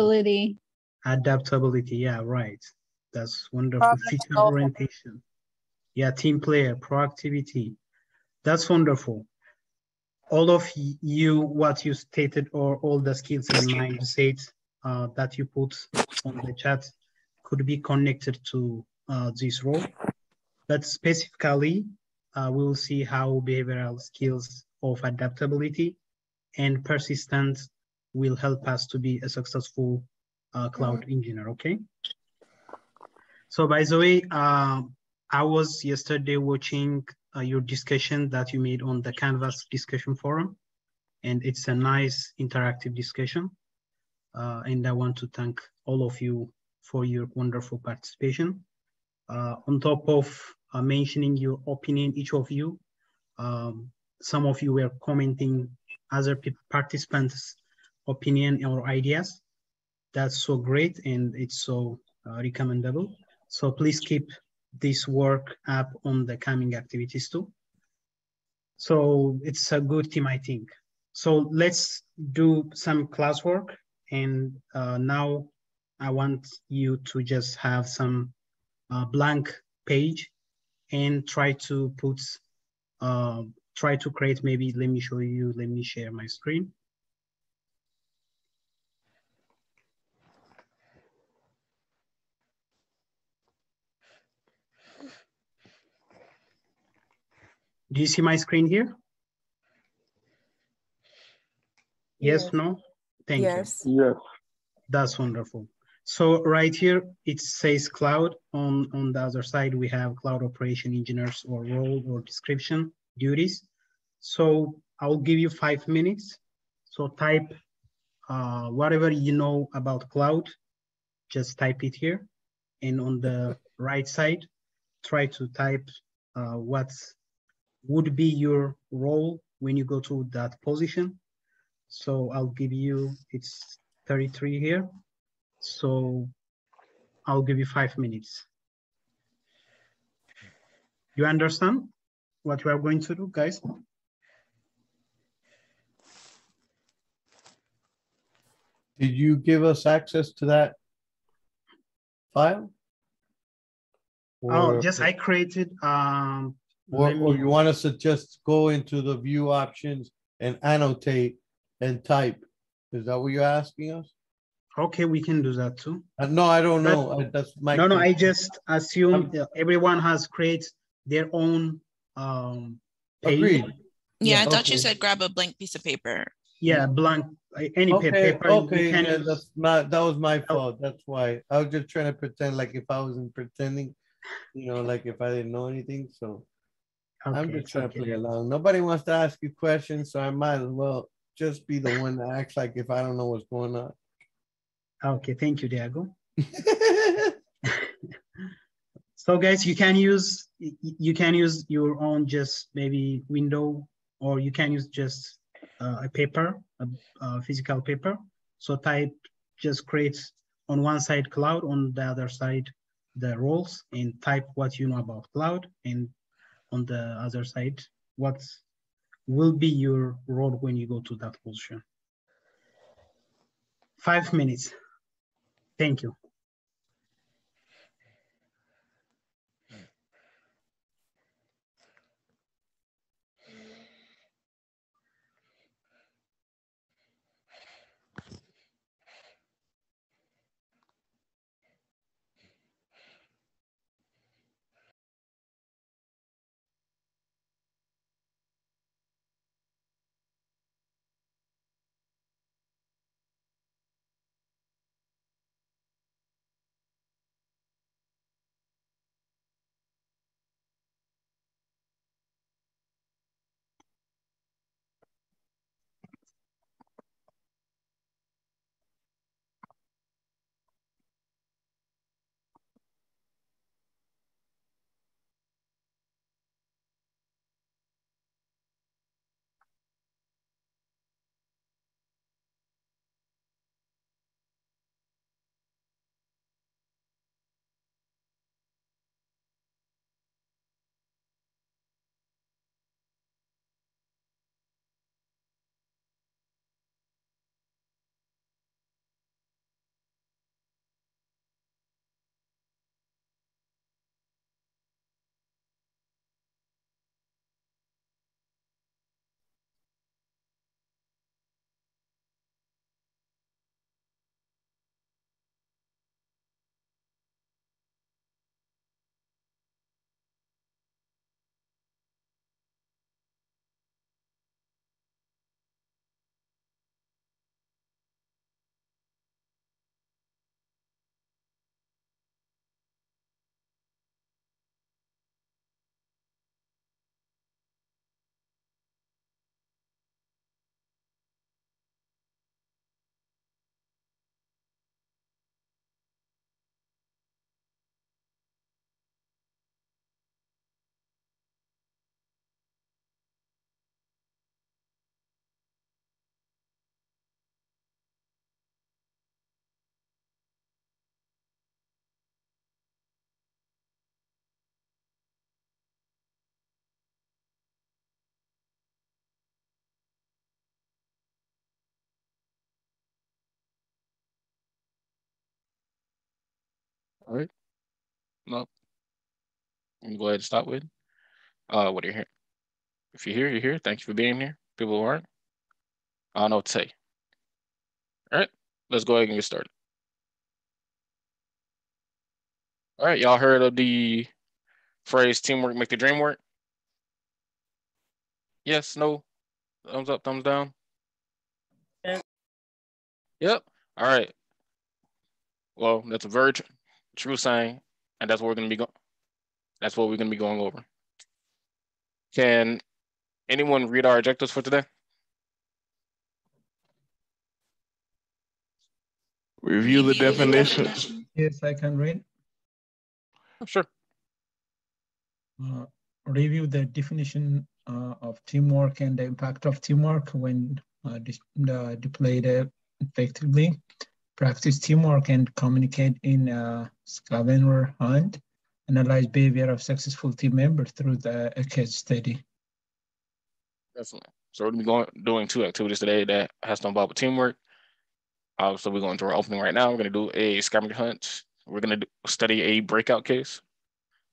Ability. Adaptability. Yeah, right. That's wonderful. Problem Future solving. orientation. Yeah, team player, proactivity. That's wonderful. All of you, what you stated, or all the skills and mindsets that you put on the chat could be connected to this role. But specifically, we will see how behavioral skills of adaptability and persistence will help us to be a successful cloud engineer, okay? So by the way, I was yesterday watching your discussion that you made on the Canvas discussion forum, and it's a nice interactive discussion. And I want to thank all of you for your wonderful participation. On top of mentioning your opinion, each of you, some of you were commenting other participants' opinion or ideas. That's so great, and it's so recommendable. So please keep this work up on the coming activities too. So it's a good team, I think. So let's do some classwork. And now I want you to just have some blank page and try to put, try to create, maybe, let me show you, let me share my screen. Do you see my screen here? Yes, Yes. no? Thank you. Yes. That's wonderful. So right here, it says cloud. On the other side, we have cloud operation engineers or role or description duties. So I'll give you 5 minutes. So type whatever you know about cloud, just type it here. And on the right side, try to type what would be your role when you go to that position. So I'll give you, it's 33 here. So I'll give you 5 minutes. You understand what we are going to do, guys? Did you give us access to that file? Oh, just I created. Or you want us to just go into the view options and annotate and type? Is that what you're asking us? Okay, we can do that too. No, I don't know. That's my no, question. I just assume everyone has created their own page. Agreed. Yeah, I thought you said grab a blank piece of paper. Yeah, blank, any paper. Okay, yeah, that was my fault. That's why I was just trying to pretend like if I wasn't pretending, you know, like if I didn't know anything. So I'm just trying to play along. Nobody wants to ask you questions, so I might as well just be the one that acts like if I don't know what's going on. Okay, thank you, Diego. So guys, you can use your own just maybe window, or you can use just a paper, a physical paper. So type, just create on one side cloud, on the other side the roles, and type what you know about cloud, and on the other side what will be your role when you go to that position. 5 minutes. Thank you. All right. No. I'm gonna go ahead and start with. What are you here? If you're here, you're here. Thank you for being here. People who aren't, I don't know what to say. All right, let's go ahead and get started. All right, y'all heard of the phrase teamwork make the dream work? Yes, no, thumbs up, thumbs down? Yep. All right. Well, that's a very true saying, and that's what we're gonna be going. That's what we're gonna be going over. Can anyone read our objectives for today? Review the definition. Yes, I can read. Oh, sure. Review the definition of teamwork and the impact of teamwork when deployed effectively. Practice teamwork and communicate in a scavenger hunt. Analyze behavior of successful team members through a case study. Definitely. So we're gonna be doing two activities today that has to involve with teamwork. So we're going to our opening right now. We're going to do a scavenger hunt. We're going to study a breakout case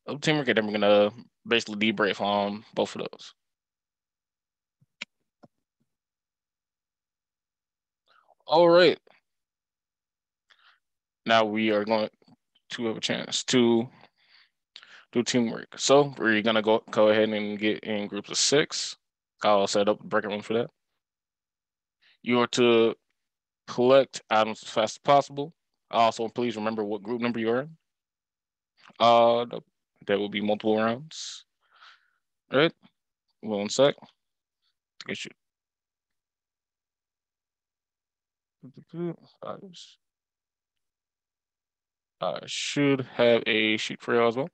of teamwork, and then we're going to basically debrief on both of those. All right. Now we are going to have a chance to do teamwork. So we're going to go ahead and get in groups of 6. I'll set up a breakout room for that. You are to collect items as fast as possible. Also, please remember what group number you're in. There will be multiple rounds. All right. 1 sec. Get you. I should have a sheet for you as well.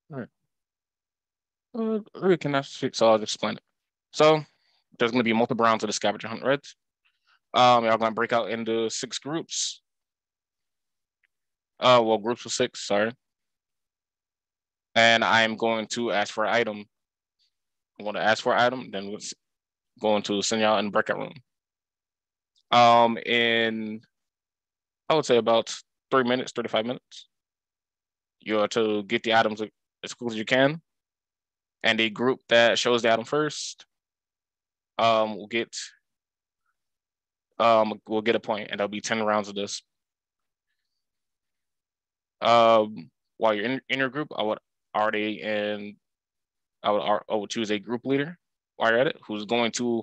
All right. We can actually, so I'll just explain it. So there's going to be multiple rounds of the scavenger hunt, right? Y'all going to break out into 6 groups. Well, groups of 6, sorry. And I'm going to ask for an item. I'm going to ask for an item, then we're going to send y'all in the breakout room. In, I would say about 3 minutes, 35 minutes. You are to get the items as quickly as you can. And the group that shows the item first will get a point, and there'll be 10 rounds of this. While you're in your group, I would choose a group leader while you're at it, who's going to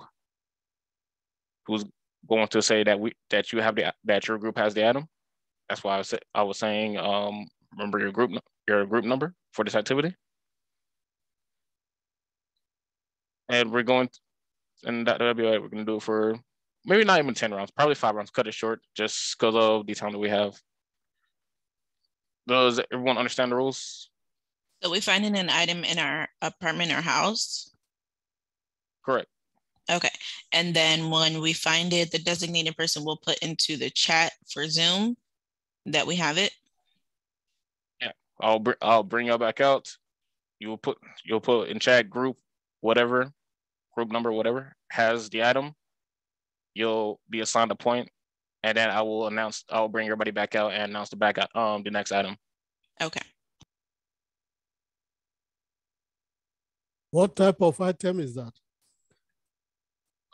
say that your group has the item. That's why I was saying remember your group number for this activity. And we're going and that'll be all right. We're going to do it for maybe not even 10 rounds, probably 5 rounds. Cut it short just because of the time that we have. Does everyone understand the rules? So we finding an item in our apartment or house? Correct. Okay. And then when we find it, the designated person will put into the chat for Zoom that we have it? Yeah. I'll bring y'all back out. You'll put in chat group, whatever, group number, whatever, has the item. You'll be assigned a point, and then I'll bring everybody back out and announce the next item. Okay. What type of item is that?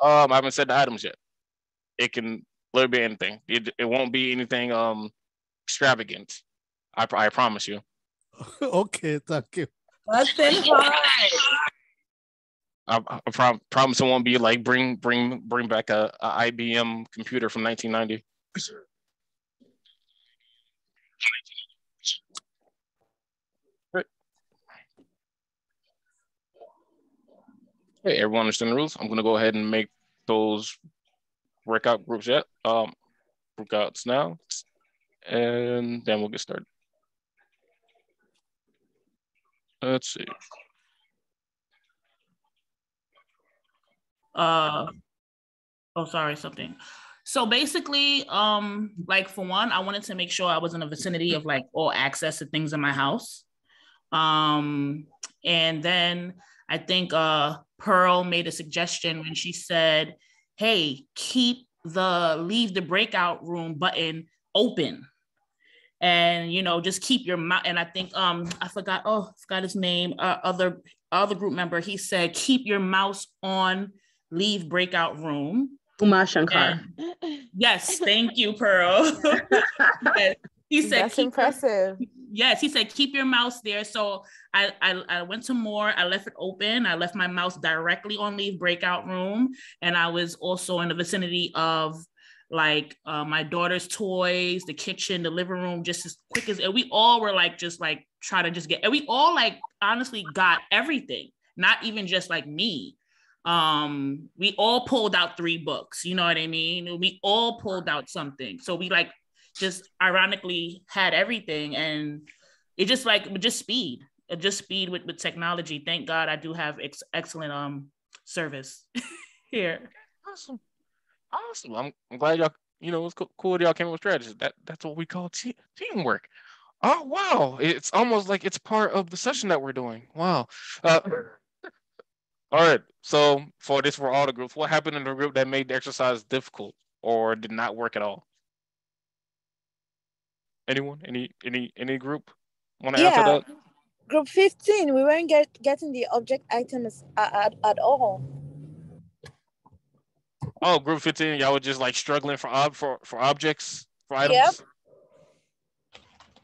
I haven't said the items yet. It can literally be anything. It won't be anything extravagant. I promise you. Okay, thank you. That's high. I promise it won't be like bring back a IBM computer from 1990. Hey, everyone understand the rules? I'm gonna go ahead and make those breakout groups breakouts now, and then we'll get started. Let's see. Oh, sorry, something. So basically, like for one, I wanted to make sure I was in the vicinity of like all access to things in my house. And then I think Pearl made a suggestion when she said, hey, leave the breakout room button open. And just keep your mouth. And I think I forgot his name. Other group member, he said, keep your mouse on, leave breakout room. Uma Shankar. Yes, thank you, Pearl. Yes. He said, that's impressive. Yes, he said, keep your mouse there. So I went to more. I left it open. I left my mouse directly on leave breakout room. And I was also in the vicinity of like my daughter's toys, the kitchen, the living room, just as quick as, and we all were like, just like try to just get, and we all like honestly got everything, not even just like me. We all pulled out 3 books, you know what I mean? We all pulled out something. So we like just ironically had everything, and it just speed with technology. Thank God I do have excellent service here. Awesome. I'm glad y'all, it's cool y'all came up with strategies. That's what we call teamwork. Oh, wow. It's almost like it's part of the session that we're doing. Wow. All right. So for all the groups, what happened in the group that made the exercise difficult or did not work at all? Anyone? Any group want to answer that? Group 15, we weren't getting the object items at all. Oh, group 15, y'all were just like struggling for objects, for items. Yep.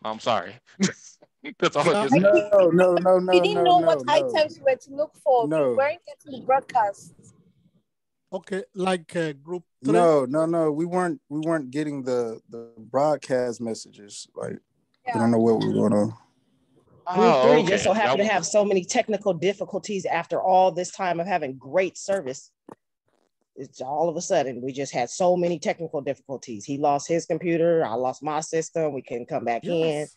I'm sorry. That's all. No. We didn't know what items we were to look for. No. We weren't getting the broadcast. Okay, like group 3? No. We weren't getting the broadcast messages. Like we don't know what we're gonna. Group 3 just so happened to have so many technical difficulties after all this time of having great service. It's all of a sudden we just had so many technical difficulties. He lost his computer. I lost my system. We couldn't come back in.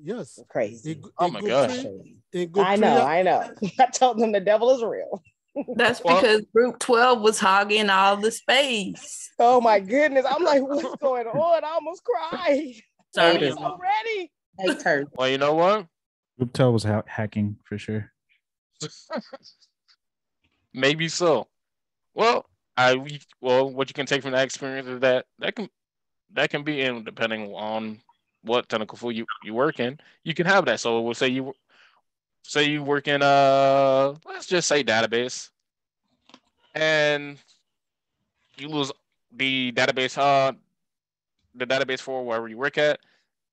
Yes. Crazy. Oh my gosh. I know. I told them the devil is real. That's because group 12 was hogging all the space. Oh my goodness. I'm like, what's going on? I almost cried. Sorry. Already. Well, you know what? Group 12 was hacking for sure. Maybe so. Well, what you can take from that experience is that can be in depending on what technical field you work in. You can have that. So we'll say you work in let's just say database, and you lose the database for wherever you work at.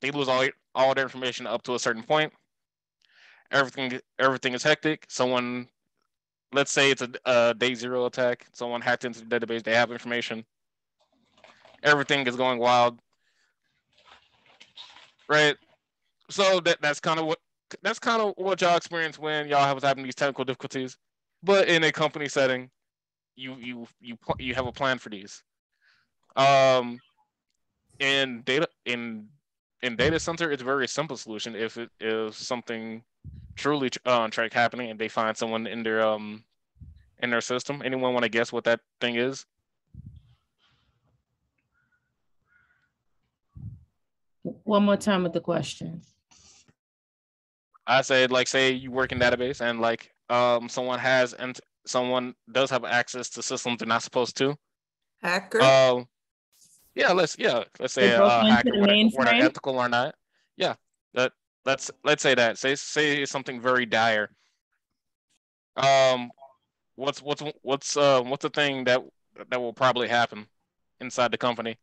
They lose all their information up to a certain point. Everything is hectic. Someone, let's say it's a day 0 attack. Someone hacked into the database. They have information. Everything is going wild, right? So that's kind of what y'all experience when y'all was having these technical difficulties. But in a company setting, you have a plan for these. In data center, it's a very simple solution. If it is something truly track happening and they find someone in their system. Anyone want to guess what that thing is? One more time with the question. I said, like, say you work in database and like someone does have access to systems they're not supposed to. Hacker. Let's say hacker, whether ethical or not. Yeah, let's say that. Say it's something very dire. What's the thing that will probably happen inside the company?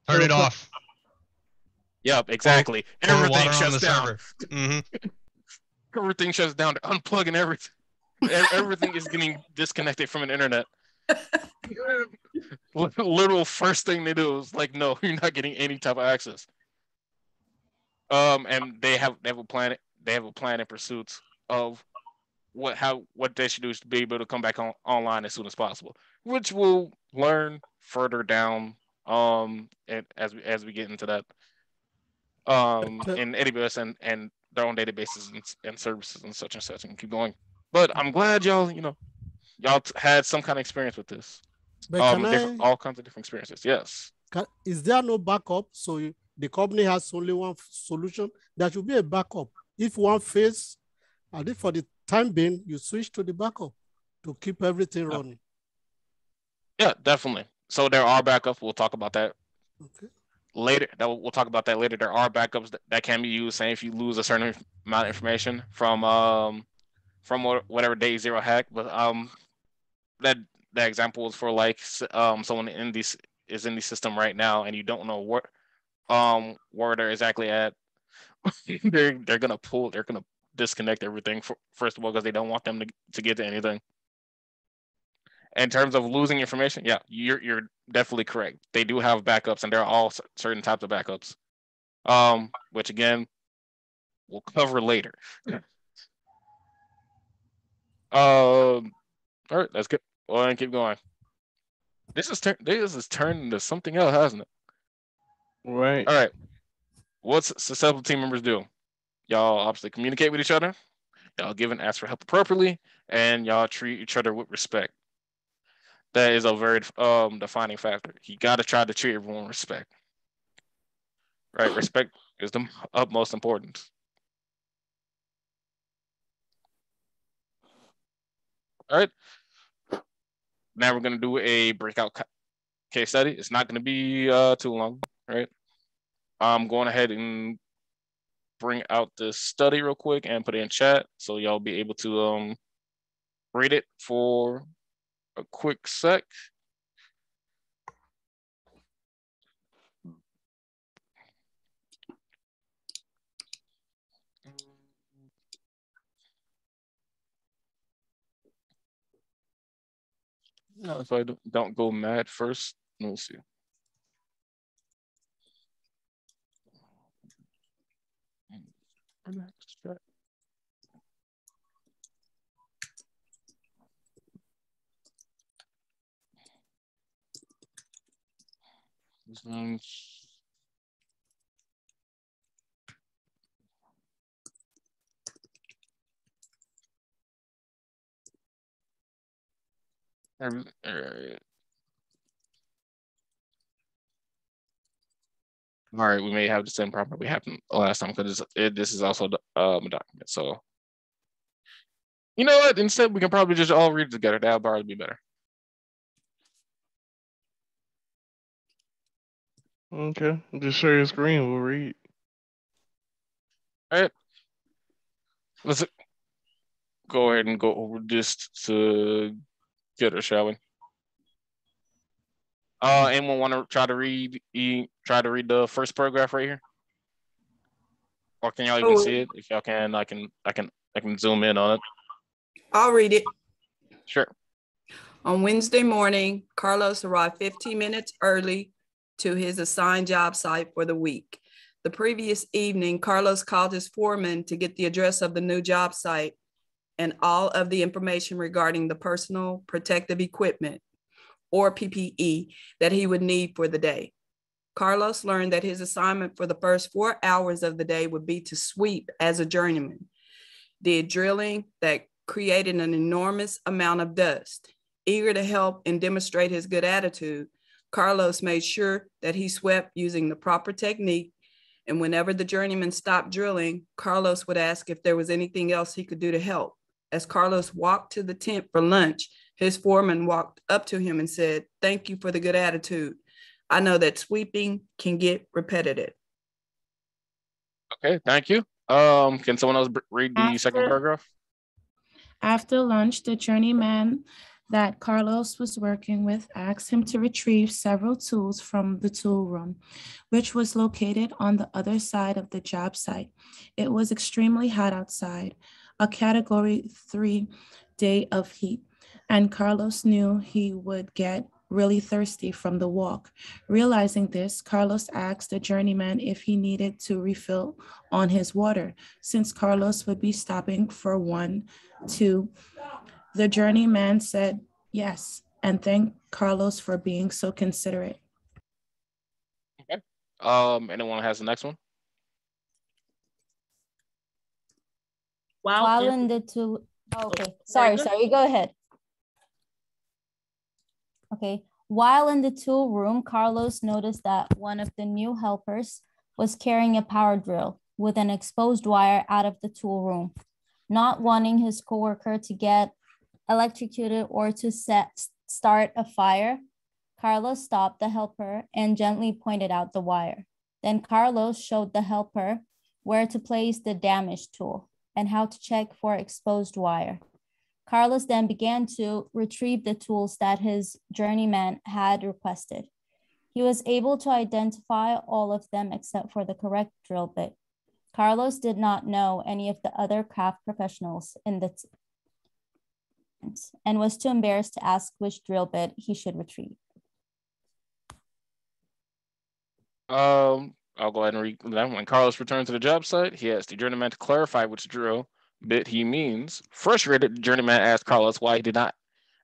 Turn it off. Yep, exactly. Everything shuts down. Mm-hmm. Everything shuts down. They're unplugging everything. Everything is getting disconnected from an internet. Literal first thing they do is like, no, you're not getting any type of access. And they have a plan. They have a plan in pursuit of what they should do to be able to come back online as soon as possible, which we'll learn further down. As we get into that. In AWS and their own databases and services and such and keep going. But I'm glad y'all had some kind of experience with this. But all kinds of different experiences. Yes. Is there no backup? So the company has only one solution. There should be a backup. If one fails, and if for the time being, you switch to the backup to keep everything running. Yeah, definitely. So there are backups. We'll talk about that later. We'll talk about that later. There are backups that can be used. Saying if you lose a certain amount of information from whatever day zero hack, but that example was for like someone in this is in the system right now, and you don't know where they're exactly at. they're gonna disconnect everything first of all because they don't want them to get to anything. In terms of losing information, yeah, you're definitely correct. They do have backups, and there are all certain types of backups, which again we'll cover later. All right, let's get and keep going. This is turned into something else, hasn't it? Right. All right. What's successful team members do? Y'all obviously communicate with each other. Y'all give and ask for help appropriately, and y'all treat each other with respect. That is a very defining factor. You got to try to treat everyone with respect. Right? Respect is the utmost importance. All right. Now we're going to do a breakout case study. It's not going to be too long, right? I'm going ahead and bring out the study real quick and put it in chat so y'all be able to read it for a quick sec. No, so I don't go mad first. Let me see. All right, we may have the same problem we had last time because this is also a document. So, you know what? Instead, we can probably just all read it together. That'll probably be better. Okay, just share your screen. We'll read. All right. Let's go ahead and go over this together, shall we? Anyone want to try to read the first paragraph right here? Or can y'all even see it? If y'all can, I can zoom in on it. I'll read it. Sure. On Wednesday morning, Carlos arrived 15 minutes early to his assigned job site for the week. The previous evening, Carlos called his foreman to get the address of the new job site and all of the information regarding the personal protective equipment, or PPE, that he would need for the day. Carlos learned that his assignment for the first 4 hours of the day would be to sweep as a journeyman, did drilling that created an enormous amount of dust. Eager to help and demonstrate his good attitude, Carlos made sure that he swept using the proper technique, and whenever the journeyman stopped drilling, Carlos would ask if there was anything else he could do to help. As Carlos walked to the tent for lunch, his foreman walked up to him and said, "Thank you for the good attitude. I know that sweeping can get repetitive." Okay, thank you. Can someone else read the second paragraph? After lunch, the journeyman that Carlos was working with asked him to retrieve several tools from the tool room, which was located on the other side of the job site. It was extremely hot outside, a Category 3 day of heat, and Carlos knew he would get really thirsty from the walk. Realizing this, Carlos asked the journeyman if he needed to refill on his water, since Carlos would be stopping for 1, 2. The journeyman said yes, and thanked Carlos for being so considerate. Okay. Anyone has the next one? While in the tool, okay, sorry, go ahead. Okay, While in the tool room, Carlos noticed that one of the new helpers was carrying a power drill with an exposed wire out of the tool room. Not wanting his coworker to get electrocuted or to start a fire, Carlos stopped the helper and gently pointed out the wire. Then Carlos showed the helper where to place the damaged tool and how to check for exposed wire. Carlos then began to retrieve the tools that his journeyman had requested. He was able to identify all of them except for the correct drill bit. Carlos did not know any of the other craft professionals in the and was too embarrassed to ask which drill bit he should retrieve. I'll go ahead and read that. When Carlos returned to the job site, he asked the journeyman to clarify which drill bit he means. Frustrated, the journeyman asked Carlos why he did not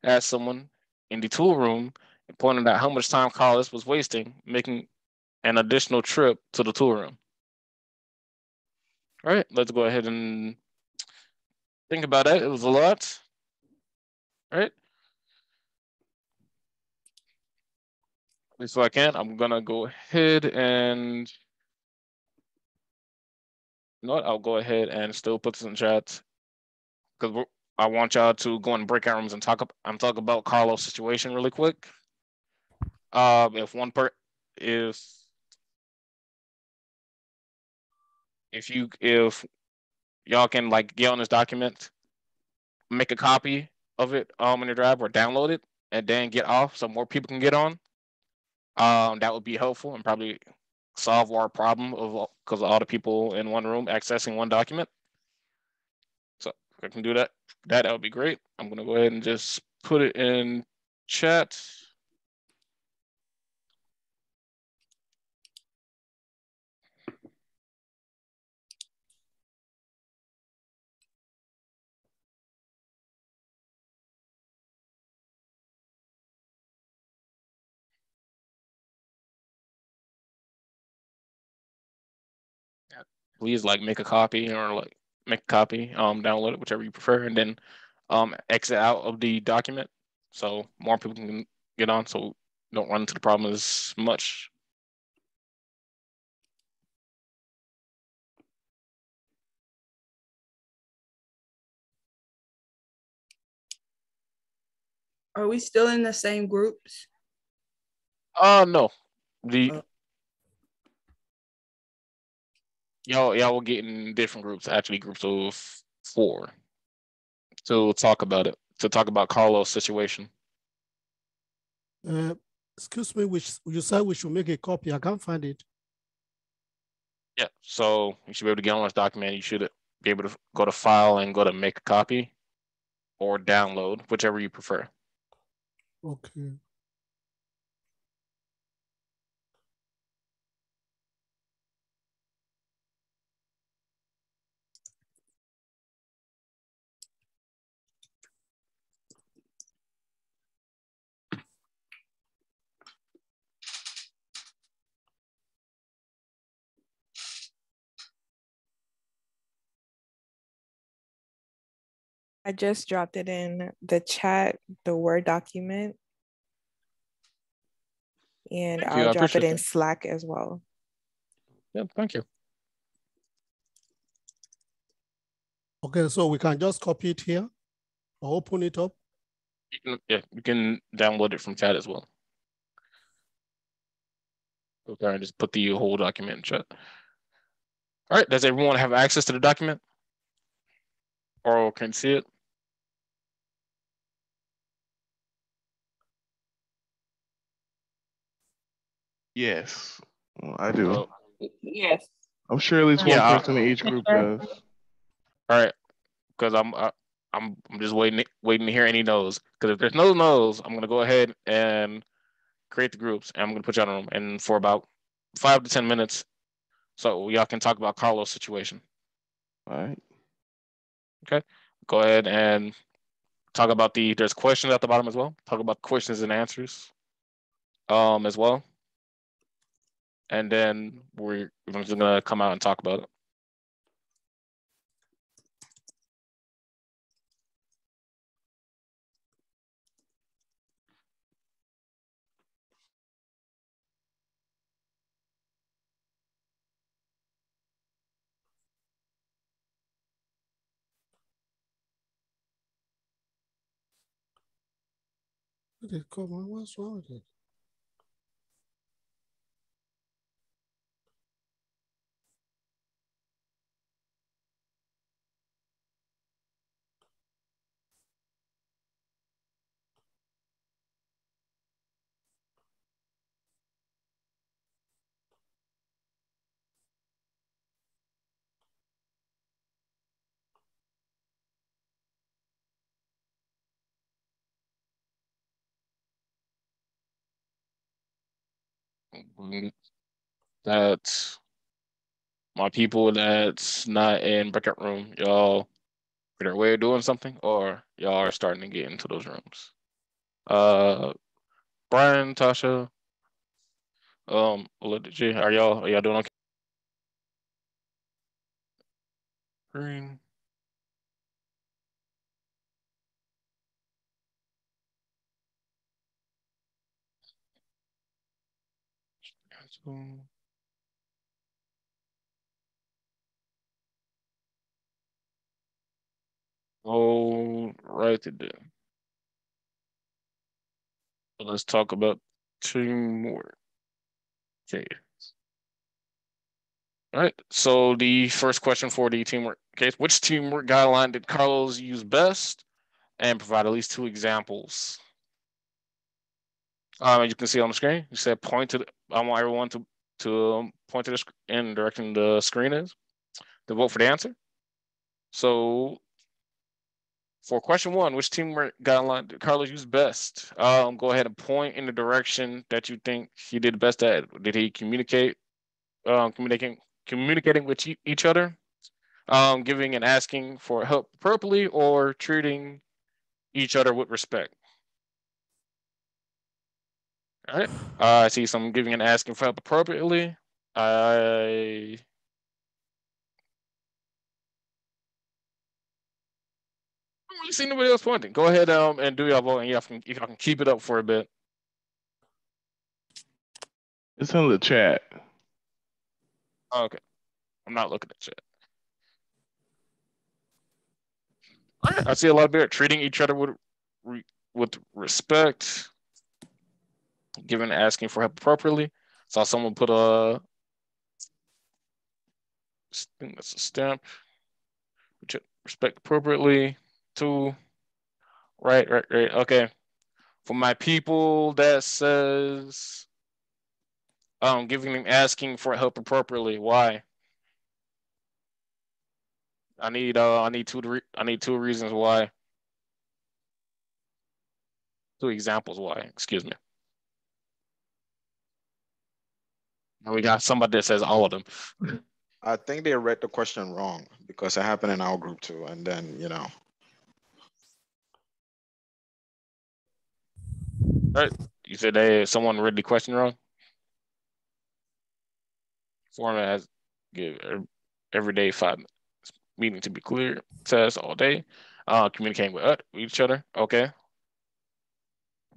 ask someone in the tool room and pointed out how much time Carlos was wasting making an additional trip to the tool room. All right, let's go ahead and think about that. It was a lot. All right. At least so I can. I'm gonna go ahead and you know what? I'll go ahead and still put this in chat because I want y'all to go in breakout rooms and talk about Carlos' situation really quick. If y'all can like get on this document, make a copy of it in your drive or download it, and then get off so more people can get on. That would be helpful and probably solve our problem of because all the people in one room accessing one document. So if I can do that, that would be great. I'm gonna go ahead and just put it in chat. Please like make a copy or like make a copy, download it, whichever you prefer, and then exit out of the document so more people can get on so don't run into the problem as much. Are we still in the same groups? No. Y'all will get in different groups, actually groups of 4 to talk about it, to talk about Carlos' situation. Excuse me, you said we should make a copy. I can't find it. Yeah, so you should be able to get on this document. You should be able to go to file and go to make a copy or download, whichever you prefer. Okay. I just dropped it in the chat, the Word document. And I'll drop it in Slack as well. Yeah, thank you. Okay, so we can just copy it here or open it up. You can download it from chat as well. Okay, and just put the whole document in chat. All right, does everyone have access to the document? Or can see it? Yes, I do. Yes. I'm sure at least one person in each group does. All right, because I'm just waiting to hear any no's. Because if there's no no's, I'm gonna go ahead and create the groups, and I'm gonna put you on a room, and for about 5 to 10 minutes, so y'all can talk about Carlos' situation. All right. Okay. Go ahead and talk about there's questions at the bottom as well. Talk about questions and answers, as well. And then we're just gonna come out and talk about it. Come on, what's wrong with it? That's my people that's not in breakout room. Y'all figure a way of doing something, or y'all are starting to get into those rooms. Brian, Tasha, Olivia, are y'all doing okay? Green. Oh, right then. So let's talk about teamwork. Okay. All right. So the first question for the teamwork case: which teamwork guideline did Carlos use best, and provide at least 2 examples? You can see on the screen. You said point to. I want everyone to point to the in direction the screen is to vote for the answer. So for question 1, which teamwork guideline did Carlos use best? Go ahead and point in the direction that you think he did best at. Did he communicate? Communicating with each other, giving and asking for help appropriately, or treating each other with respect. All right. I see some giving and asking for help appropriately. I don't really see nobody else pointing. Go ahead and do your vote, and you can keep it up for a bit. It's in the chat. Okay. I'm not looking at chat. All right. I see a lot of people treating each other with respect, giving and asking for help appropriately. Saw someone put a I think that's a stamp. Respect appropriately. 2. Right. Okay. For my people, that says giving and asking for help appropriately. Why? I need 2 reasons why. 2 examples why. Excuse me. And we got somebody that says all of them. I think they read the question wrong because it happened in our group too. And then, All right. You said someone read the question wrong? Format has give every day 5 minutes. Meeting to be clear. Test all day. Communicating with each other. Okay.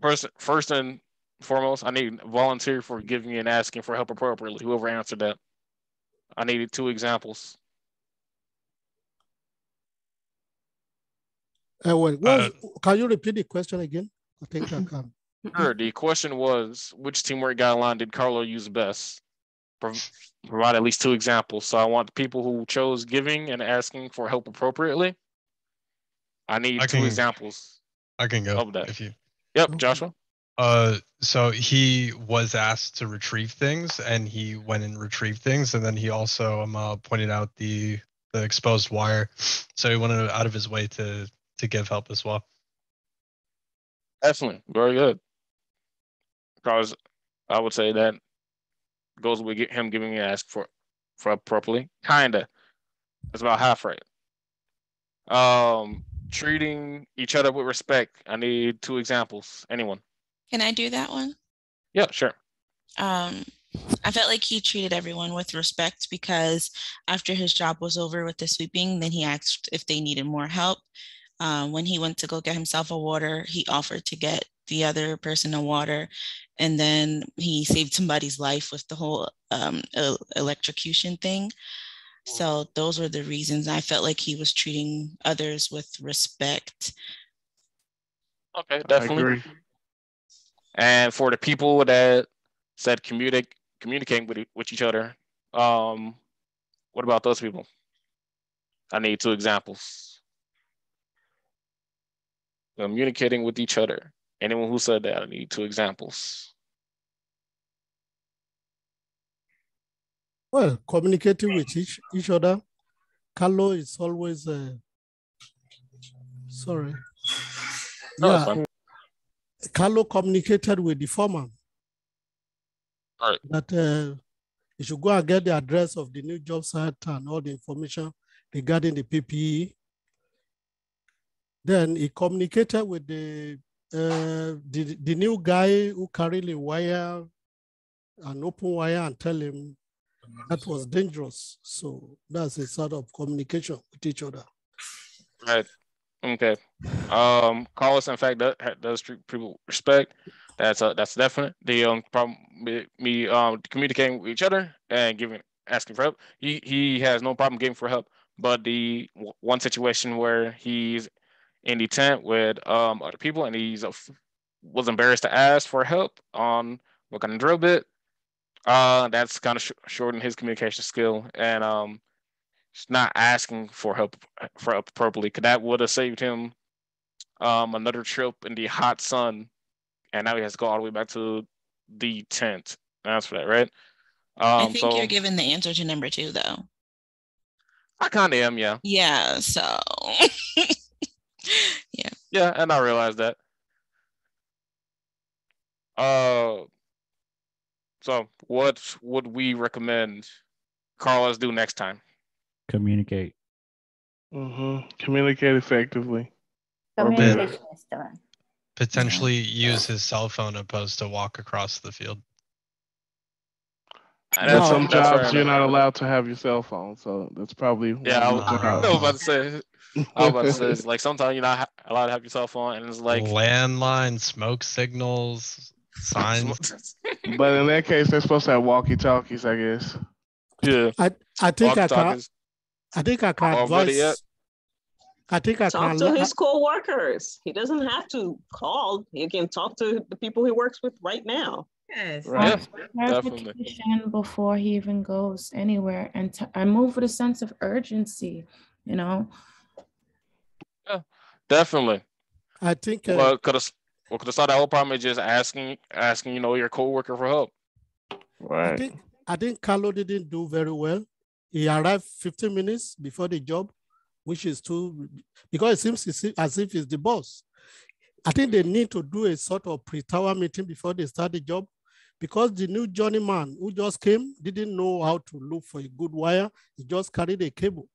First and foremost, I need a volunteer for giving and asking for help appropriately. Whoever answered that. I needed 2 examples. Can you repeat the question again? I think I can. Sure. The question was, which teamwork guideline did Carlo use best? Provide at least 2 examples. So I want the people who chose giving and asking for help appropriately. I need 2 examples. I can go of that. if you. Yep, Joshua. So he was asked to retrieve things, and he went and retrieved things, and then he also pointed out the exposed wire. So he went out of his way to give help as well. Excellent, very good. Because I would say that goes with him giving and ask for appropriately. Kinda. That's about half right. Treating each other with respect. I need 2 examples. Anyone? Can I do that one? Yeah, sure. I felt like he treated everyone with respect because after his job was over with the sweeping, then he asked if they needed more help. When he went to go get himself a water, he offered to get the other person a water, and then he saved somebody's life with the whole electrocution thing. So those were the reasons. I felt like he was treating others with respect. Okay, definitely. And for the people that said communicating with each other, what about those people? I need 2 examples. Communicating with each other. Anyone who said that, I need 2 examples. Well, communicating with each other. Carlo is always sorry. Yeah. Carlo communicated with the foreman. All right. That you should go and get the address of the new job site and all the information regarding the PPE. Then he communicated with the new guy who carried the wire, an open wire, and tell him that was dangerous. So that's a sort of communication with each other. Right. Okay. Carlos, in fact, does treat people respect. That's definite. The problem with me communicating with each other and asking for help. He has no problem giving for help. But the one situation where he's in the tent with other people and he's was embarrassed to ask for help on what kind of drill bit. That's kind of shortened his communication skill and not asking for help appropriately, because that would have saved him another trip in the hot sun, and now he has to go all the way back to the tent. That's for that, right? I think you're giving the answer to number 2, though. I kind of am, yeah. Yeah, so yeah. Yeah, and I realized that. So what would we recommend Carlos do next time? Communicate. Communicate effectively. Communication is done. Potentially use his cell phone opposed to walk across the field. At some jobs, you're not allowed to have your cell phone, so that's probably I was about to say. It's like sometimes you're not allowed to have your cell phone, and it's like landline, smoke signals, signs. But in that case, they're supposed to have walkie-talkies, I guess. Yeah, I think I can advise. I think I talk to his co-workers. He doesn't have to call. He can talk to the people he works with right now. Yes. Right. Clarification before he even goes anywhere, and move with a sense of urgency. You know. Yeah, definitely. I think. Well, could have solved that whole problem is just asking, your coworker for help. Right. I think Carlo didn't do very well. He arrived 15 minutes before the job, which is because it seems as if he's the boss. I think they need to do a sort of pre-tower meeting before they start the job, because the new journeyman who just came didn't know how to look for a good wire. He just carried a cable.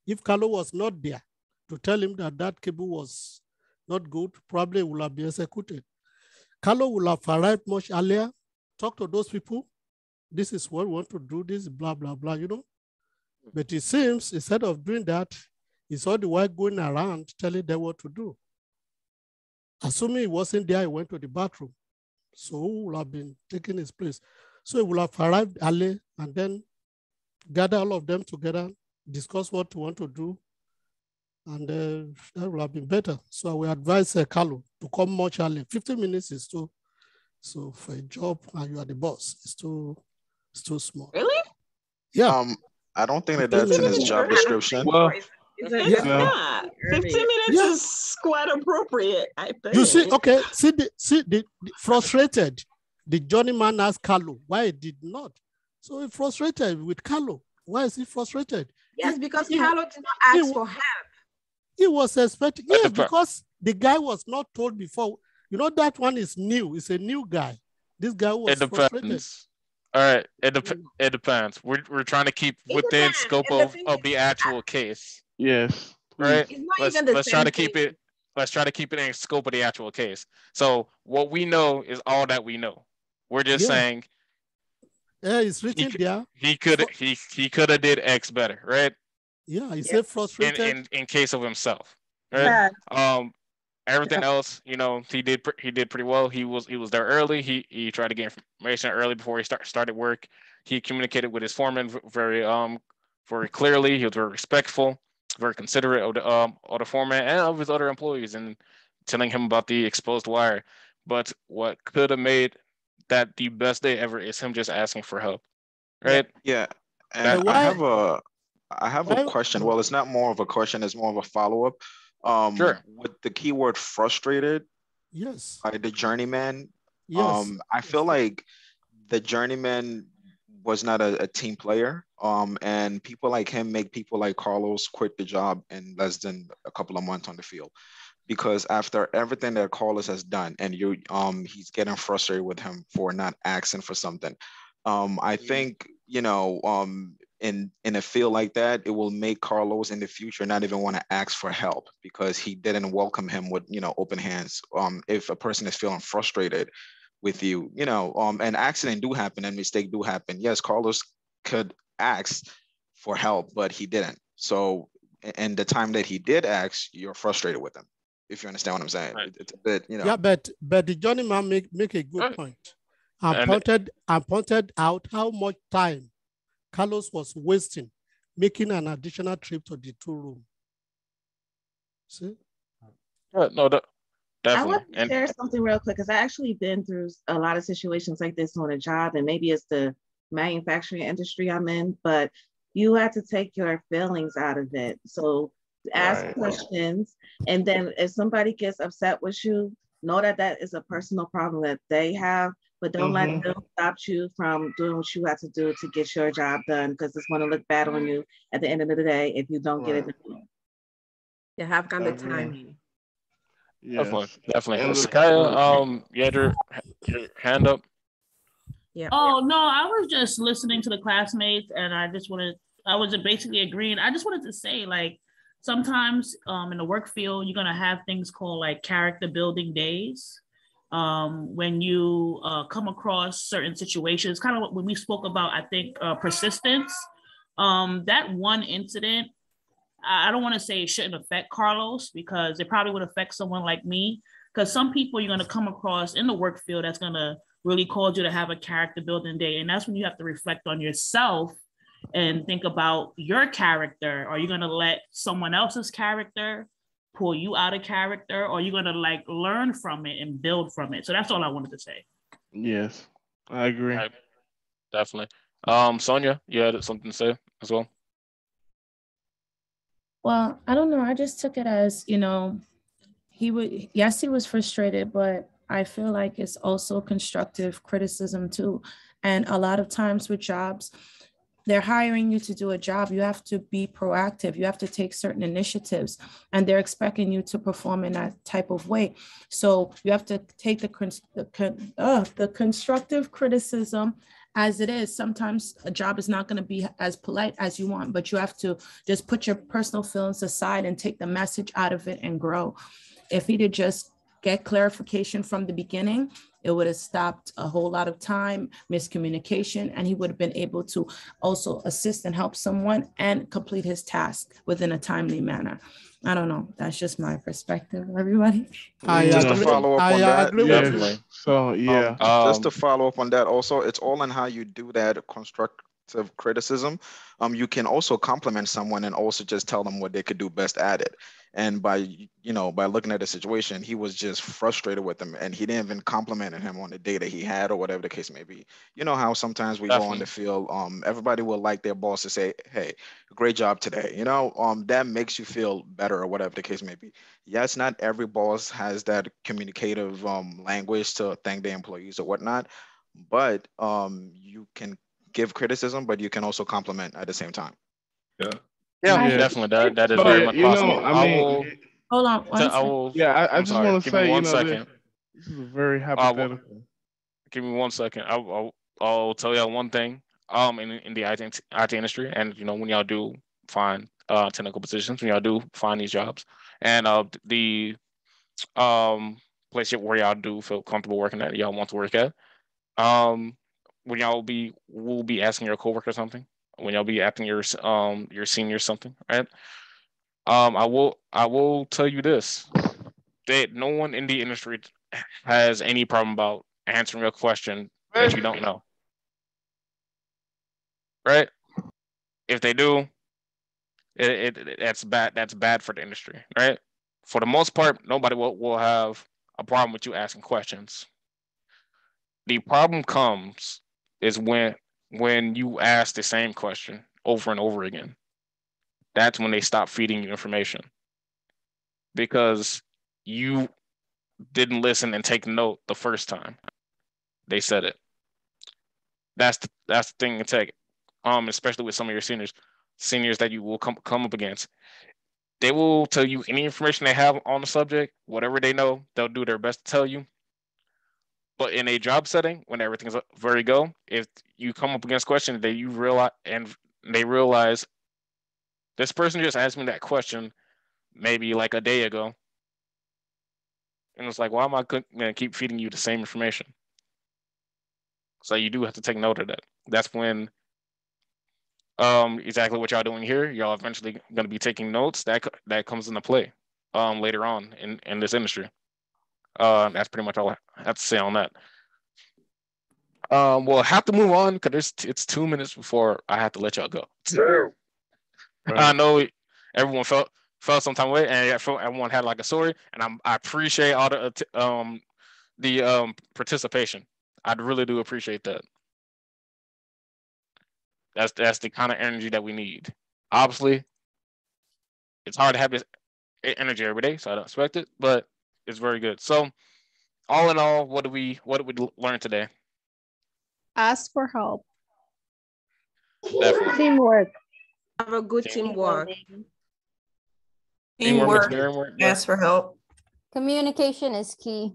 If Carlo was not there to tell him that cable was not good, probably would have been executed. Carlo will have arrived much earlier, talk to those people. This is what we want to do, this blah, blah, blah, But it seems instead of doing that, he saw the wife going around telling them what to do. Assuming he wasn't there, he went to the bathroom. So who would have been taking his place? So he would have arrived early and then gather all of them together, discuss what we want to do, and that would have been better. So I will advise Carlo to come much early. 15 minutes is too, so for a job and you are the boss, it's too small. Really? Yeah. I don't think that's in his job description. Well, it's not. 15 minutes is quite appropriate, I think. You see, okay, see the frustrated. The journeyman asked Carlo why he did not. So he frustrated with Carlo. Why is he frustrated? Yes, because Carlo did not ask for help. He was expecting, yes, because the guy was not told before. That one is new. It's a new guy. This guy was frustrated. All right, it depends. We're trying to keep within scope of the actual case. Yes. Right. Let's try to keep it. Let's try to keep it in scope of the actual case. So what we know is all that we know. We're just saying. Yeah, it's written there. He could have did X better, right? Yeah, he said frustrated in case of himself. Right? Yeah. Everything else, he did pretty well. He was there early. He tried to get information early before he started work. He communicated with his foreman very clearly. He was very respectful, very considerate of the foreman and of his other employees, and telling him about the exposed wire. But what could have made that the best day ever is him just asking for help, right? Yeah, and I have a question. Well, it's not more of a question; it's more of a follow-up. Sure. With the keyword frustrated, yes, by the journeyman, yes, I feel like the journeyman was not a team player. And people like him make people like Carlos quit the job in less than a couple of months on the field. Because after everything that Carlos has done, and he's getting frustrated with him for not asking for something. I think, in a field like that, it will make Carlos in the future not even want to ask for help because he didn't welcome him with open hands. If a person is feeling frustrated with you, and accident do happen and mistake do happen. Yes, Carlos could ask for help, but he didn't. So, and the time that he did ask, you're frustrated with him. If you understand what I'm saying, it's a bit, Yeah, but the journeyman make a good point. I pointed out how much time Carlos was wasting making an additional trip to the tool room. See? No, I definitely. want to share something real quick because I actually been through a lot of situations like this on a job, and maybe it's the manufacturing industry I'm in, but you have to take your feelings out of it. So ask questions, and then if somebody gets upset with you, know that that is a personal problem that they have, but don't let them stop you from doing what you have to do to get your job done, because it's going to look bad on you at the end of the day if you don't get it done. You have got the timing. Definitely. Sakaya, you had your hand up. Yeah. Oh no, I was just listening to the classmates, and I was basically agreeing. I just wanted to say, like, sometimes in the work field, you're gonna have things called like character building days. When you come across certain situations, kind of what when we spoke about, I think persistence. That one incident, I don't want to say it shouldn't affect Carlos because it probably would affect someone like me. Because some people you're going to come across in the work field that's going to really cause you to have a character building day. And that's when you have to reflect on yourself and think about your character. Are you going to let someone else's character pull you out of character? Or are you going to like learn from it and build from it? So that's all I wanted to say. Yes, I agree. Definitely. Sonia, you had something to say as well? Well, I don't know. I just took it as, he was frustrated, but I feel like it's also constructive criticism too. And a lot of times with jobs, they're hiring you to do a job. You have to be proactive. You have to take certain initiatives, and they're expecting you to perform in that type of way. So you have to take the constructive criticism as it is. Sometimes a job is not going to be as polite as you want, but you have to just put your personal feelings aside and take the message out of it and grow. If he'd just get clarification from the beginning, it would have stopped a whole lot of time, miscommunication, and he would have been able to also assist and help someone and complete his task within a timely manner. I don't know. That's just my perspective, everybody. Just to follow up on that, definitely. So yeah, just to follow up on that, also, it's all in how you do that constructive criticism. You can also compliment someone and also just tell them what they could do best at it. And by looking at the situation, he was just frustrated with him, and he didn't even compliment him on the day that he had or whatever the case may be. You know how sometimes we go on the field, everybody will like their boss to say, "Hey, great job today." That makes you feel better or whatever the case may be. Yes, not every boss has that communicative language to thank their employees or whatnot, but you can give criticism, but you can also compliment at the same time. Yeah, definitely. That is very much possible. Hold on. I just want to say, one second. This is a very hypothetical. Give me 1 second. I'll tell y'all one thing. In the IT industry, and when y'all do find technical positions, when y'all do find these jobs, and the place where y'all do feel comfortable working at, y'all want to work at, when will be asking your coworker something, when y'all be asking your senior something, right? I will tell you this, that no one in the industry has any problem about answering a question that you don't know, right? If they do, that's bad. That's bad for the industry, right? For the most part, nobody will have a problem with you asking questions. The problem comes is when you ask the same question over and over again. That's when they stop feeding you information, because you didn't listen and take note the first time they said it. That's the thing to take. Especially with some of your seniors that you will come up against. They will tell you any information they have on the subject, whatever they know, they'll do their best to tell you. But in a job setting, when everything's very go, if you come up against questions that you realize and they realize this person just asked me that question maybe like a day ago, and it's like, why am I going to keep feeding you the same information? So you do have to take note of that. That's when exactly what y'all doing here, y'all eventually going to be taking notes. That comes into play later on in this industry. That's pretty much all I have to say on that. Well, I have to move on because it's 2 minutes before I have to let y'all go. Right. I know everyone felt some type of way, and I felt everyone had like a story, and I appreciate all the participation. I really do appreciate that. That's the kind of energy that we need. Obviously, it's hard to have this energy every day, so I don't expect it, but it's very good. So, all in all, what did we learn today? Ask for help. Definitely. Teamwork. Have a good teamwork. Teamwork. Ask for help. Communication is key.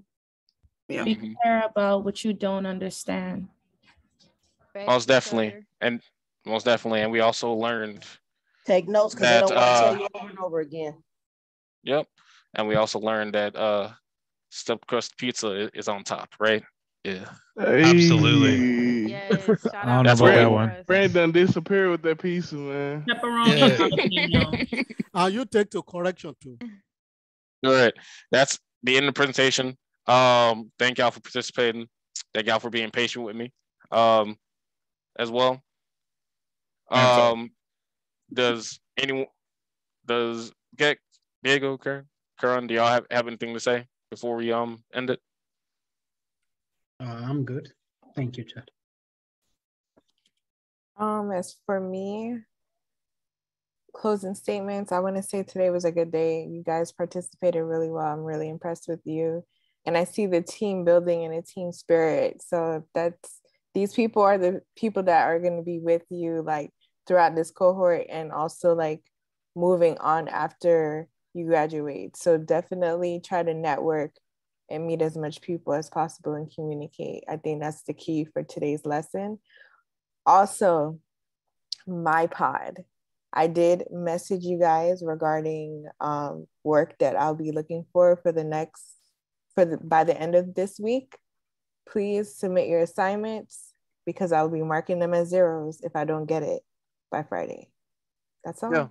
Yeah. Be clear about what you don't understand. Most definitely. And we also learned take notes because they don't want to tell you over and over again. Yep. And we also learned that stuffed crust pizza is on top, right? Yeah. Hey. Absolutely. Yes. I don't know about that one. Brandon disappeared with that pizza, man. Pepperoni. You take to correction too. All right. That's the end of the presentation. Thank y'all for participating. Thank y'all for being patient with me. As well. Does Diego, Karen, do y'all have anything to say before we end it? I'm good. Thank you, Chad. As for me, closing statements, I want to say today was a good day. You guys participated really well. I'm really impressed with you. And I see the team building and a team spirit. So these people are the people that are going to be with you like throughout this cohort and also like moving on after you graduate. So definitely try to network and meet as much people as possible and communicate. I think that's the key for today's lesson. Also, my pod. I did message you guys regarding work that I'll be looking for by the end of this week. Please submit your assignments because I'll be marking them as zeros if I don't get it by Friday. That's all. Yeah.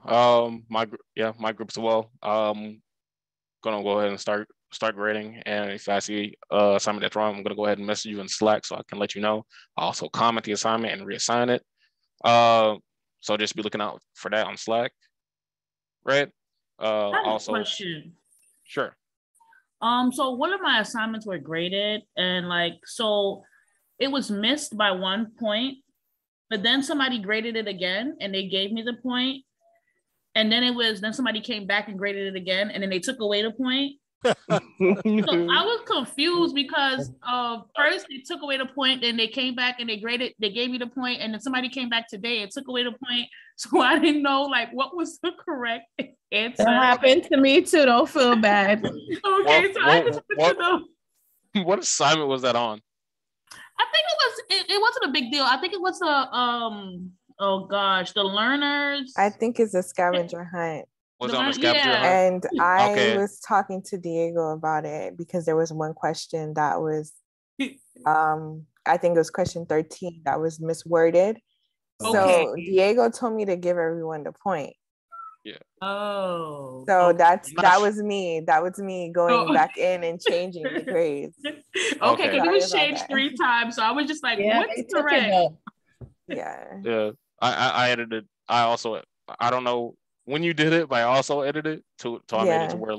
My group as well. Gonna go ahead and start grading, and if I see assignment that's wrong, I'm gonna go ahead and message you in Slack so I can let you know. I'll also comment the assignment and reassign it. So just be looking out for that on Slack, right? I have also a question. Sure. So one of my assignments were graded, and so it was missed by 1 point, but then somebody graded it again and they gave me the point. And then somebody came back and graded it again, and then they took away the point. So I was confused because first they took away the point, then they came back and they gave me the point, and then somebody came back today and took away the point. So I didn't know what was the correct answer. That happened to me too. Don't feel bad. Okay, so I just want to know. What assignment was that on? I think it wasn't a big deal. I think it was the learners. I think it's a scavenger hunt. Was it on the scavenger hunt? And I was talking to Diego about it because there was one question that was, I think it was question 13 that was misworded. Okay. So Diego told me to give everyone the point. Yeah. Oh. So that was me. That was me going back in and changing the grades. Okay, because it was changed 3 times. So I was just like, what's correct? Yeah. I edited. I don't know when you did it, but I also edited to I made it to where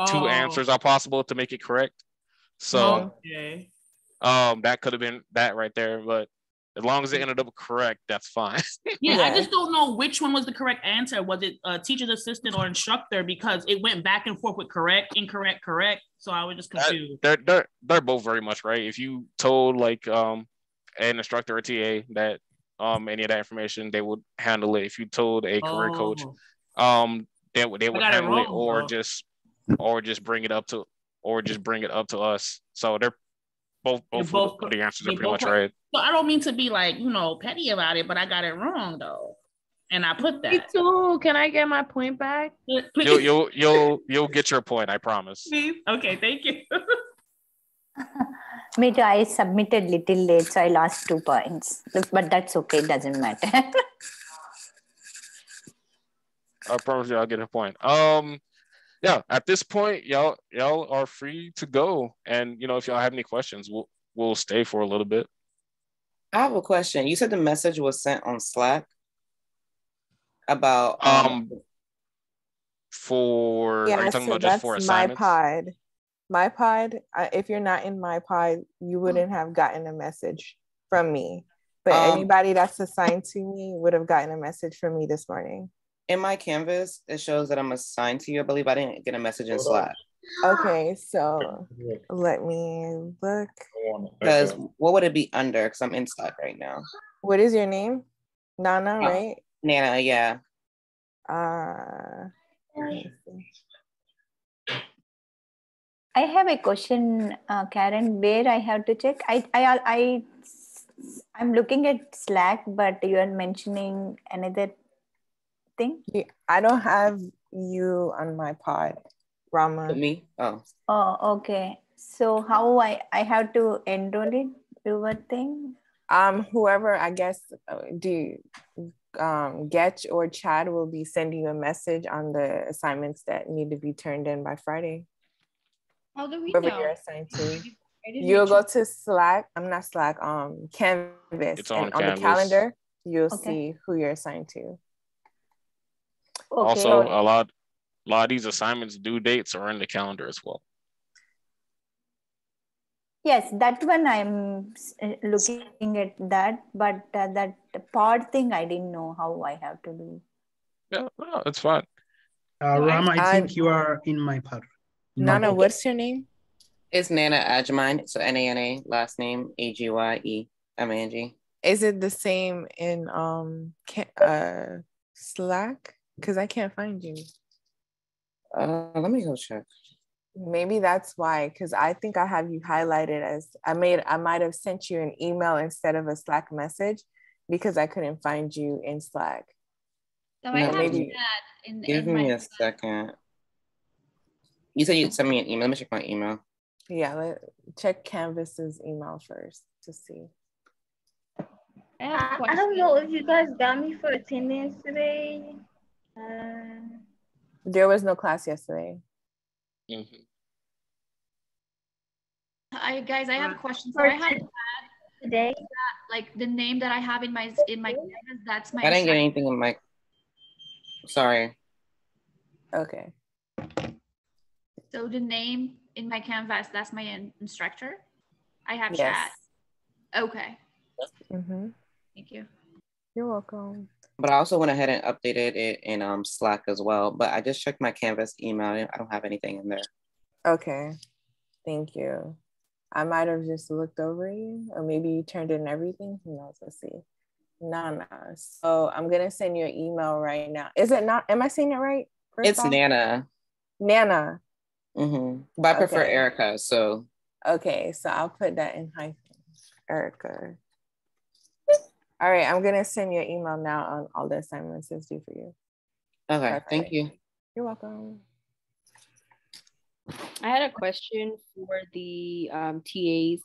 two answers are possible to make it correct. So okay. That could have been that right there, but as long as it ended up correct, that's fine. Yeah, I just don't know which one was the correct answer. Was it teacher's assistant or instructor? Because it went back and forth with correct, incorrect, correct. So I was just confused. They're both very much right. If you told like an instructor or TA that any of that information, they would handle it. If you told a career coach, they would handle it, or just bring it up to us. So they're both of the answers are pretty much right. So I don't mean to be like, petty about it, but I got it wrong though. And I put that. Me too. Can I get my point back? You'll get your point, I promise. Please. Okay, thank you. Me too. I submitted little late, so I lost 2 points. But that's okay. It doesn't matter. I promise you I'll get a point. Yeah, at this point, y'all are free to go. And if y'all have any questions, we'll stay for a little bit. I have a question. You said the message was sent on Slack about for are you talking about just for assignments? My pod. If you're not in my pod, you wouldn't have gotten a message from me. But anybody that's assigned to me would have gotten a message from me this morning. In my Canvas, it shows that I'm assigned to you. I believe I didn't get a message in Slack. Okay, so let me look. Because what would it be under? Because I'm in Slack right now. What is your name? Nana, right? Nana, yeah. I have a question, Karen, where I have to check. I'm looking at Slack, but you are mentioning another thing. Yeah, I don't have you on my pod, Rama. Me? Oh, okay. So how I have to enroll it? Your thing? Whoever, I guess, Getch or Chad will be sending you a message on the assignments that need to be turned in by Friday. How do we Whoever know? you're assigned to. You'll go to Slack. I'm not Slack. Canvas. It's on and on the calendar, you'll see who you're assigned to. Also, a lot of these assignments due dates are in the calendar as well. Yes, that one I'm looking at that, but that pod thing I didn't know how I have to do. Yeah, no, it's fine. Ram, I think you are in my pod. Nana, what's your name? It's Nana Agymine. So Nana, last name Agyemang. Is it the same in Slack? Because I can't find you. Let me go check. Maybe that's why, because I think I have you highlighted as I might have sent you an email instead of a Slack message because I couldn't find you in Slack. So I have that give me a second. You said you'd send me an email. Let me check my email. Yeah, check Canvas's email first to see. I don't know if you guys got me for attendance today. There was no class yesterday. Guys, I have a question. So I have today like the name that I have in my Canvas. That's my. I didn't get anything in my. Sorry. Okay. So the name in my Canvas, that's my instructor. I have Yes. chat. Okay. Thank you. You're welcome. But I also went ahead and updated it in Slack as well. But I just checked my Canvas email. I don't have anything in there. Okay. Thank you. I might have just looked over you, or maybe you turned in everything. Who knows? Let's see. Nana. So I'm gonna send you an email right now. Is it not? Am I saying it right? It's Nana. Nana. But I prefer Erica. So. Okay, so I'll put that in hyphen. Erica. All right, I'm gonna send you an email now on all the assignments it's due for you. Okay, Perfect. thank you. You're welcome. I had a question for the TAs.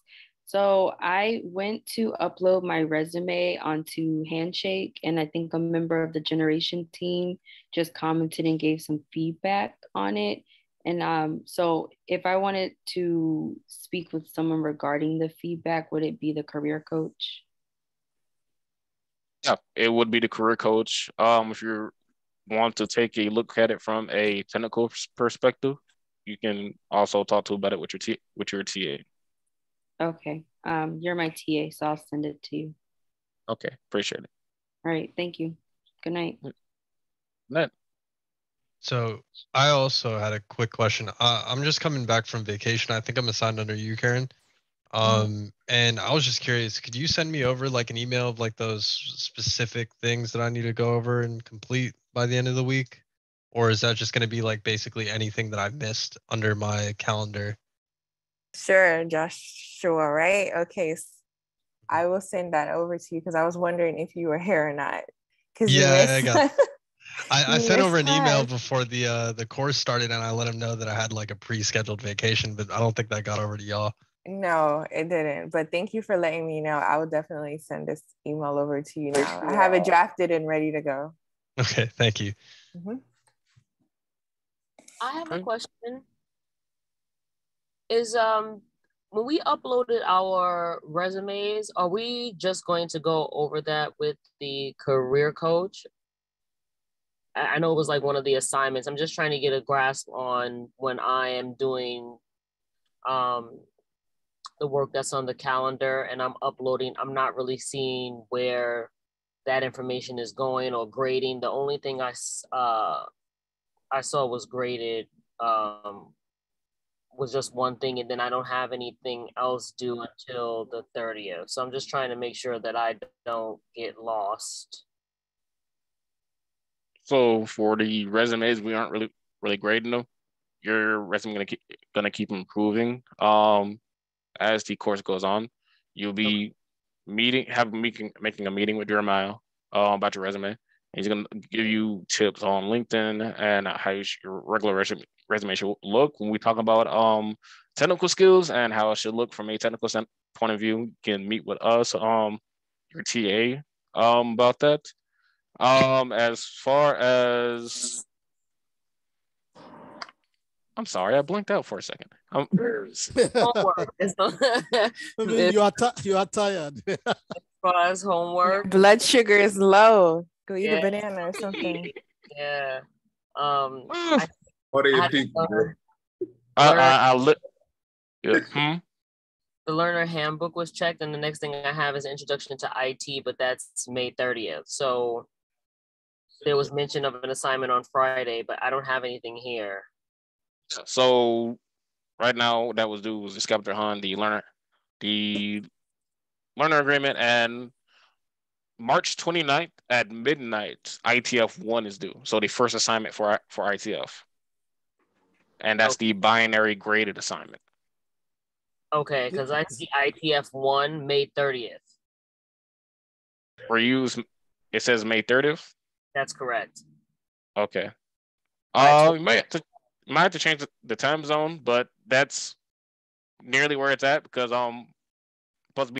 So I went to upload my resume onto Handshake, and I think a member of the generation team just commented and gave some feedback on it. And so if I wanted to speak with someone regarding the feedback, would it be the career coach? Yeah, it would be the career coach. If you want to take a look at it from a technical perspective, you can also talk to about it with your TA. Okay. You're my TA, so I'll send it to you. Okay, appreciate it. All right, thank you. Good night. Night. So I also had a quick question. I'm just coming back from vacation. I think I'm assigned under you, Karen. And I was just curious, could you send me over like an email of like those specific things that I need to go over and complete by the end of the week? Or is that just going to be like basically anything that I missed under my calendar? Sure, Joshua, right? Okay. I will send that over to you because I was wondering if you were here or not. Yeah, I got I sent over an email before the course started, and I let him know that I had like a pre-scheduled vacation, but I don't think that got over to y'all. No, it didn't. But thank you for letting me know. I will definitely send this email over to you now. I have it drafted and ready to go. Okay, thank you. I have a question. Is when we uploaded our resumes, are we just going to go over that with the career coach? I know it was like one of the assignments. I'm just trying to get a grasp on when I am doing the work that's on the calendar and I'm uploading. I'm not really seeing where that information is going or grading. The only thing I saw was graded was just one thing, and then I don't have anything else due until the 30th. So I'm just trying to make sure that I don't get lost. So for the resumes, we aren't really grading them. Your resume gonna keep improving. As the course goes on, you'll be making a meeting with Jeremiah about your resume. He's gonna give you tips on LinkedIn and how your regular resume should look. When we talk about technical skills and how it should look from a technical point of view, you can meet with us, your TA, about that. As far as I'm sorry, I blinked out for a second. Homework. You are tired. As far as homework, blood sugar is low. Go eat a banana or something. Yeah. What are your people? The learner handbook was checked, and the next thing I have is introduction to IT, but that's May 30th. So there was mention of an assignment on Friday, but I don't have anything here. So right now, that was due was the scavenger hunt, the learner agreement, and March 29th at midnight, ITF 1 is due. So the first assignment for ITF. And that's the binary graded assignment. Okay, because I see ITF 1 May 30th. For you, it says May 30th? That's correct. Okay. You might have to change the time zone, but that's nearly where it's at because